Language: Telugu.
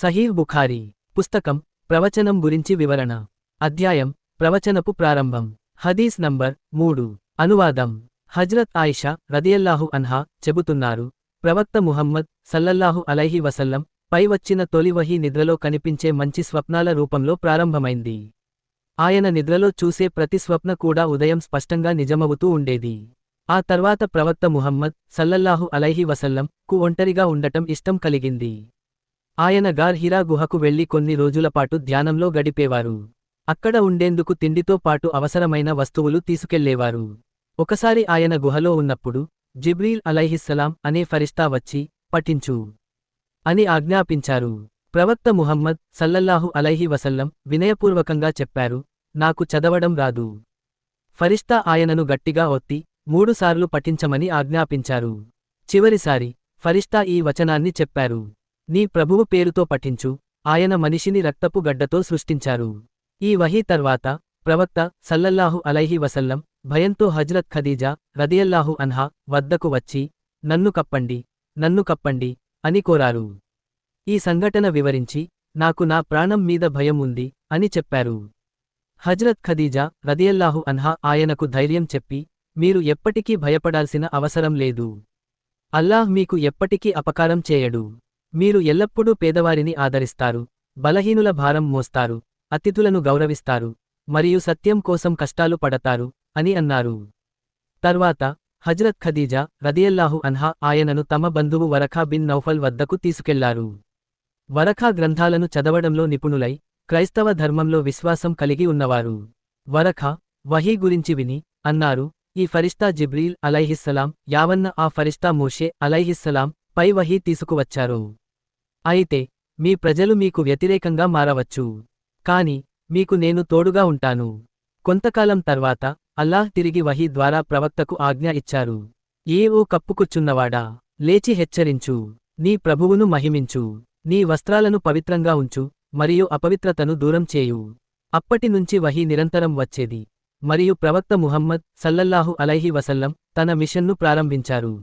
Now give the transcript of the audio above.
సహీహ్ బుఖారీ పుస్తకం ప్రవచనం గురించి వివరణ అధ్యాయం ప్రవచనపు ప్రారంభం హదీస్ నంబర్ 3 అనువాదం హజ్రత్ ఆయిషా రదియల్లాహు అన్హా చెబుతున్నారు ప్రవక్త ముహమ్మద్ సల్లల్లాహు అలైహి వసల్లం పై వచ్చిన తొలి వహీ నిద్రలో కనిపించే మంచి స్వప్నాల రూపంలో ప్రారంభమైంది. ఆయన నిద్రలో చూసే ప్రతి స్వప్న కూడా ఉదయం స్పష్టంగా నిజమవుతూ ఉండేది. ఆ తర్వాత ప్రవక్త ముహమ్మద్ సల్లల్లాహు అలైహి వసల్లం కు ఒంటరిగా ఉండటం ఇష్టం కలిగింది. ఆయన గార్ హిరా గుహకు వెళ్లి కొన్ని రోజులపాటు ధ్యానంలో గడిపేవారు. అక్కడ ఉండేందుకు తిండితో పాటు అవసరమైన వస్తువులు తీసుకెళ్లేవారు. ఒకసారి ఆయన గుహలో ఉన్నప్పుడు జిబ్రీల్ అలైహిస్సలాం అనే ఫరిష్తా వచ్చి పఠించు అని ఆజ్ఞాపించారు. ప్రవక్త ముహమ్మద్ సల్లల్లాహు అలైహి వసల్లం వినయపూర్వకంగా చెప్పారు, నాకు చదవడం రాదు. ఫరిష్తా ఆయనను గట్టిగా ఒత్తి 3 సార్లు పఠించమని ఆజ్ఞాపించారు. చివరిసారి ఫరిష్తా ఈ వచనాన్ని చెప్పారు, నీ ప్రభువు పేరుతో పఠించు. ఆయన మనిషిని రక్తపు గడ్డతో సృష్టించారు. ఈ వహీ తర్వాత ప్రవక్త సల్లల్లాహు అలైహి వసల్లం భయంతో హజ్రత్ ఖదీజా రదియల్లాహు అన్హా వద్దకు వచ్చి నన్ను కప్పండి అని కోరారు. ఈ సంఘటన వివరించి నాకు నా ప్రాణం మీద భయం ఉంది అని చెప్పారు. హజ్రత్ ఖదీజా రదియల్లాహు అన్హా ఆయనకు ధైర్యం చెప్పి, మీరు ఎప్పటికీ భయపడాల్సిన అవసరం లేదు. అల్లాహ్ మీకు ఎప్పటికీ అపకారం చేయడు. మీరు ఎల్లప్పుడూ పేదవారిని ఆదరిస్తారు, బలహీనుల భారం మోస్తారు, అతిథులను గౌరవిస్తారు, మరియు సత్యం కోసం కష్టాలు పడతారు అని అన్నారు. తర్వాత హజ్రత్ ఖదీజా రదియల్లాహు అన్హా ఆయనను తమ బంధువు వరఖా బిన్ నౌఫల్ వద్దకు తీసుకెళ్లారు. వరఖా గ్రంథాలను చదవడంలో నిపుణులై క్రైస్తవ ధర్మంలో విశ్వాసం కలిగి ఉన్నవారు. వరఖా వహీ గురించి విని అన్నారు, ఈ ఫరిష్తా జిబ్రీల్ అలైహిస్సలాం యావన్న ఆ ఫరిష్తా మోషే అలైహిస్సలాం పై వహీ తీసుకువచ్చారు. అయితే మీ ప్రజలు మీకు వ్యతిరేకంగా మారవచ్చు. కాని మీకు నేను తోడుగా ఉంటాను. కొంతకాలం తర్వాత అల్లాహ్ తిరిగి వహీ ద్వారా ప్రవక్తకు ఆజ్ఞ ఇచ్చారు. ఓ కప్పుకుచ్చున్నవాడా, లేచి హెచ్చరించు, నీ ప్రభువును మహిమించు, నీ వస్త్రాలను పవిత్రంగా ఉంచు మరియు అపవిత్రతను దూరం చేయు. అప్పటినుంచి వహీ నిరంతరం వచ్చేది మరియు ప్రవక్త ముహమ్మద్ సల్లల్లాహు అలైహి వసల్లం తన మిషన్ను ప్రారంభించారు.